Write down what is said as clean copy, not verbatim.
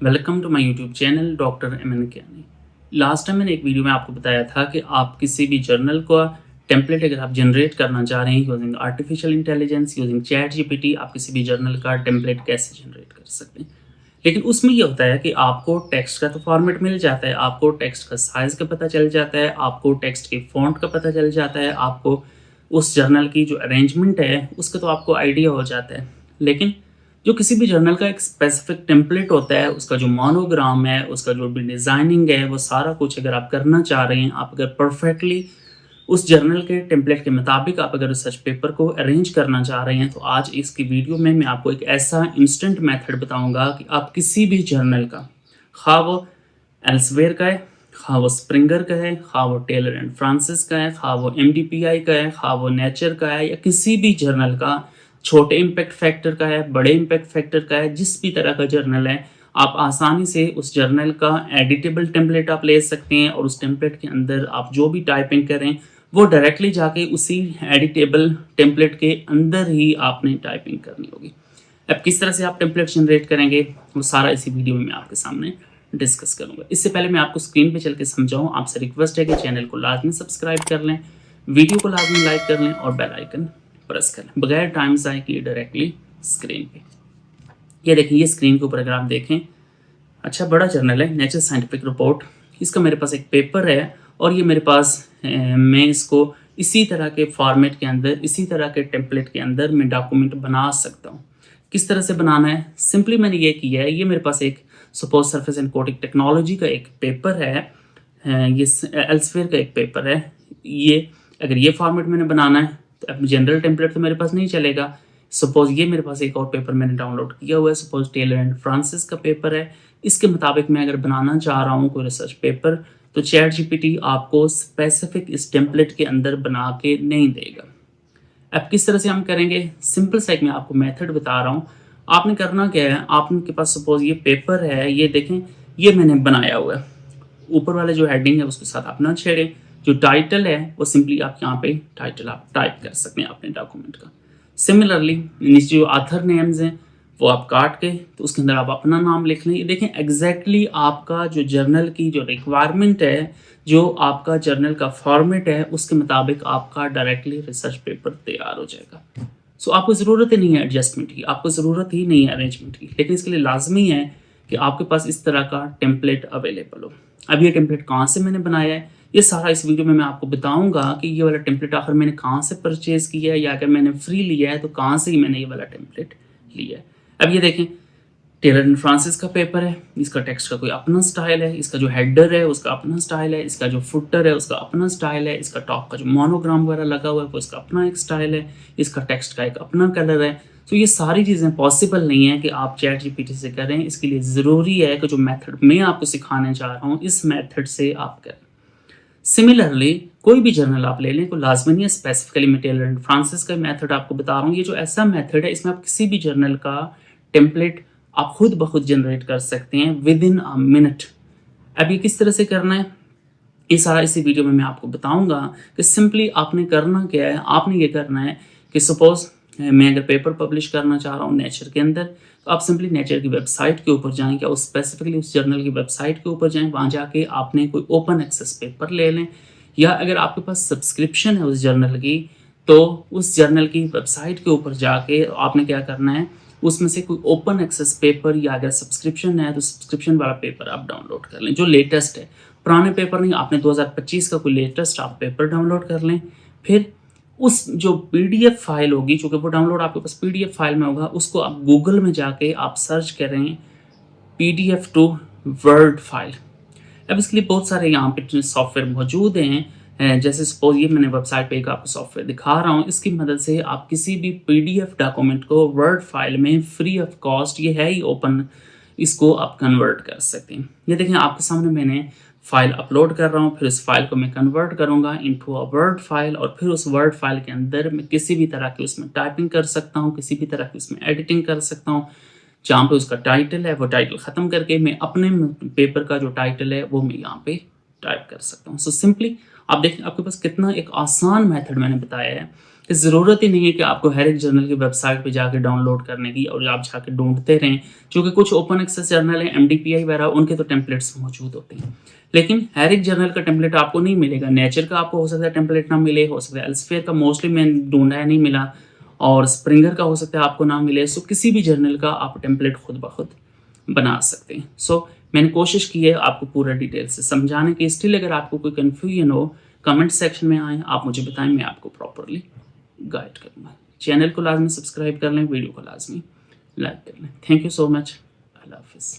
Welcome to my YouTube channel doctor MN Kiani. Last time मैंने एक video में आपको बताया था कि आप किसी भी जर्नल का टेम्पलेट अगर आप जनरेट करना चाह रहे हैं using artificial intelligence using chat GPT, आप किसी भी जर्नल का टेम्पलेट कैसे जनरेट कर सकते हैं। लेकिन उसमें ये होता है कि आपको टेक्स्ट का तो फॉर्मेट मिल जाता है, आपको टेक्स्ट का साइज़ का पता चल जाता है, आपको टेक्स्ट के फॉन्ट का पता चल जाता है, आपको उस जर्नल की जो अरेंजमेंट है उसका तो आपको आइडिया हो जाता है। लेकिन जो किसी भी जर्नल का एक स्पेसिफिक टेम्पलेट होता है, उसका जो मोनोग्राम है, उसका जो भी डिज़ाइनिंग है, वो सारा कुछ अगर आप करना चाह रहे हैं, आप अगर परफेक्टली उस जर्नल के टेम्पलेट के मुताबिक आप अगर रिसर्च पेपर को अरेंज करना चाह रहे हैं, तो आज इसकी वीडियो में मैं आपको एक ऐसा इंस्टेंट मेथड बताऊंगा कि आप किसी भी जर्नल का, खा वो एल्सवेयर का है, खा वो स्प्रिंगर का है, खा वो टेलर एंड फ्रांसिस का है, खा वो MDPI का है, खा वो नेचर का है, या किसी भी जर्नल का, छोटे इम्पैक्ट फैक्टर का है, बड़े इम्पैक्ट फैक्टर का है, जिस भी तरह का जर्नल है, आप आसानी से उस जर्नल का एडिटेबल टेम्पलेट आप ले सकते हैं और उस टेम्पलेट के अंदर आप जो भी टाइपिंग करें वो डायरेक्टली जाके उसी एडिटेबल टेम्पलेट के अंदर ही आपने टाइपिंग करनी होगी। अब किस तरह से आप टेम्पलेट जनरेट करेंगे वो सारा इसी वीडियो में मैं आपके सामने डिस्कस करूंगा। इससे पहले मैं आपको स्क्रीन पे चल के समझाऊं, आपसे रिक्वेस्ट है कि चैनल को लाजमी सब्सक्राइब कर लें, वीडियो को लाजमी लाइक कर लें और बेल आइकन प्रेस कर लें। बगैर टाइम ज़ाय किए डायरेक्टली स्क्रीन पे ये देखें, ये स्क्रीन के ऊपर अगर आप देखें, अच्छा बड़ा जर्नल है नेचर साइंटिफिक रिपोर्ट, इसका मेरे पास एक पेपर है और ये मेरे पास मैं इसको इसी तरह के फॉर्मेट के अंदर, इसी तरह के टेम्पलेट के अंदर मैं डॉक्यूमेंट बना सकता हूँ। किस तरह से बनाना है, सिंपली मैंने ये किया है, ये मेरे पास एक suppose surface and coating technology का एक पेपर है, ये एल्सवेयर का एक पेपर है। ये अगर ये फॉर्मेट मैंने बनाना है तो अब जनरल टेम्पलेट तो मेरे पास नहीं चलेगा। सपोज ये मेरे पास एक और पेपर मैंने डाउनलोड किया हुआ है, सपोज टेलर एंड फ्रांसिस का पेपर है, इसके मुताबिक मैं अगर बनाना चाह रहा हूँ कोई रिसर्च पेपर, तो चैट जीपीटी आपको स्पेसिफिक इस टेम्पलेट के अंदर बना के नहीं देगा। अब किस तरह से हम करेंगे, सिंपल सा एक मैं आपको मेथड बता रहा हूँ। आपने करना क्या है, आपके पास सपोज ये पेपर है, ये देखें, ये मैंने बनाया हुआ है, ऊपर वाला जो हेडिंग है उसके साथ आप ना छेड़ें, जो टाइटल है वो सिंपली आप यहाँ पे टाइटल आप टाइप कर सकते हैं अपने डॉक्यूमेंट का। सिमिलरली नीचे जो ऑथर नेम्स हैं वो आप काट के तो उसके अंदर आप अपना नाम लिख लें। ये देखें एग्जैक्टली आपका जो जर्नल की जो रिक्वायरमेंट है, जो आपका जर्नल का फॉर्मेट है, उसके मुताबिक आपका डायरेक्टली रिसर्च पेपर तैयार हो जाएगा। सो आपको ज़रूरत ही नहीं है एडजस्टमेंट की, आपको ज़रूरत ही नहीं है अरेंजमेंट की, लेकिन इसके लिए लाजमी है कि आपके पास इस तरह का टेम्पलेट अवेलेबल हो। अब ये टेम्पलेट कहाँ से मैंने बनाया है, ये सारा इस वीडियो में मैं आपको बताऊंगा कि ये वाला टेम्पलेट आखिर मैंने कहाँ से परचेज किया है, या अगर मैंने फ्री लिया है तो कहाँ से ही मैंने ये वाला टेम्पलेट लिया है। अब ये देखें, टेलर एंड फ्रांसिस का पेपर है, इसका टेक्स्ट का कोई अपना स्टाइल है, इसका जो हेडर है उसका अपना स्टाइल है, इसका जो फुटर है उसका अपना स्टाइल है, इसका टॉप का जो मोनोग्राम वगैरह लगा हुआ है वो इसका अपना एक स्टाइल है, इसका टेक्स्ट का एक अपना कलर है। तो ये सारी चीज़ें पॉसिबल नहीं है कि आप चैट जीपीटी से करें। इसके लिए ज़रूरी है कि जो मेथड मैं आपको सिखाने जा रहा हूँ इस मेथड से आप करें। सिमिलरली कोई भी जर्नल आप ले लें, कोई लाजमी नहीं है स्पेसिफिकली मैं टेलर एंड फ्रांसिस का मेथड आपको बता रहा हूँ। ये जो ऐसा मेथड है इसमें आप किसी भी जर्नल का टेम्पलेट आप खुद ब खुद जनरेट कर सकते हैं विद इन अ मिनट। अब ये किस तरह से करना है, ये सारा इसी वीडियो में मैं आपको बताऊंगा कि सिंपली आपने करना क्या है। आपने ये करना है कि सपोज मैं अगर पेपर पब्लिश करना चाह रहा हूँ नेचर के अंदर, तो आप सिंपली नेचर की वेबसाइट के ऊपर जाएं, या उस स्पेसिफिकली उस जर्नल की वेबसाइट के ऊपर जाएं, वहाँ जाके आपने कोई ओपन एक्सेस पेपर ले लें, या अगर आपके पास सब्सक्रिप्शन है उस जर्नल की तो उस जर्नल की वेबसाइट के ऊपर जाके आपने क्या करना है, उसमें से कोई ओपन एक्सेस पेपर, या अगर सब्सक्रिप्शन है तो सब्सक्रिप्शन वाला पेपर आप डाउनलोड कर लें जो लेटेस्ट है। पुराने पेपर नहीं, आपने 2025 का कोई लेटेस्ट आप पेपर डाउनलोड कर लें। फिर उस जो PDF फाइल होगी, चूँकि वो डाउनलोड आपके पास PDF फाइल में होगा, उसको आप गूगल में जाके आप सर्च करें PDF टू वर्ड फाइल। अब इसके लिए बहुत सारे यहाँ पे सॉफ्टवेयर मौजूद हैं, जैसे सपोज ये मैंने वेबसाइट पे एक आपको सॉफ्टवेयर दिखा रहा हूँ, इसकी मदद से आप किसी भी PDF डॉक्यूमेंट को वर्ड फाइल में फ्री ऑफ कॉस्ट, ये है ही ओपन, इसको आप कन्वर्ट कर सकते हैं। ये देखें आपके सामने मैंने फाइल अपलोड कर रहा हूँ, फिर इस फाइल को मैं कन्वर्ट करूँगा इनटू अ वर्ड फाइल, और फिर उस वर्ड फाइल के अंदर मैं किसी भी तरह की उसमें टाइपिंग कर सकता हूँ, किसी भी तरह की उसमें एडिटिंग कर सकता हूँ। जहाँ पे उसका टाइटल है वो टाइटल ख़त्म करके मैं अपने पेपर का जो टाइटल है वो मैं यहाँ पे टाइप कर सकता हूँ। सो सिंपली आप देखें आपके पास कितना एक आसान मेथड मैंने बताया है ज़रूरत ही नहीं है कि आपको हर एक जर्नल की वेबसाइट पे जाके डाउनलोड करने की और आप जाके ढूंढते रहें, क्योंकि कुछ ओपन एक्सेस जर्नल हैं, MDPI वगैरह, उनके तो टेम्पलेट्स मौजूद होते हैं, लेकिन हर एक जर्नल का टेम्पलेट आपको नहीं मिलेगा। नेचर का आपको हो सकता है टेम्पलेट ना मिले, हो सकता है एल्सेवियर का मोस्टली मैंने ढूंढा है नहीं मिला, और स्प्रिंगर का हो सकता है आपको ना मिले। सो किसी भी जर्नल का आप टेम्पलेट खुद ब खुद बना सकते हैं। सो मैंने कोशिश की है आपको पूरा डिटेल से समझाने की। स्टिल अगर आपको कोई कन्फ्यूजन हो, कमेंट सेक्शन में आएँ, आप मुझे बताएं, मैं आपको प्रॉपरली गाइड करूँगा। चैनल को लाजमी सब्सक्राइब कर लें, वीडियो को लाजमी लाइक कर लें। Thank you so much. अल्लाह हाफिज़।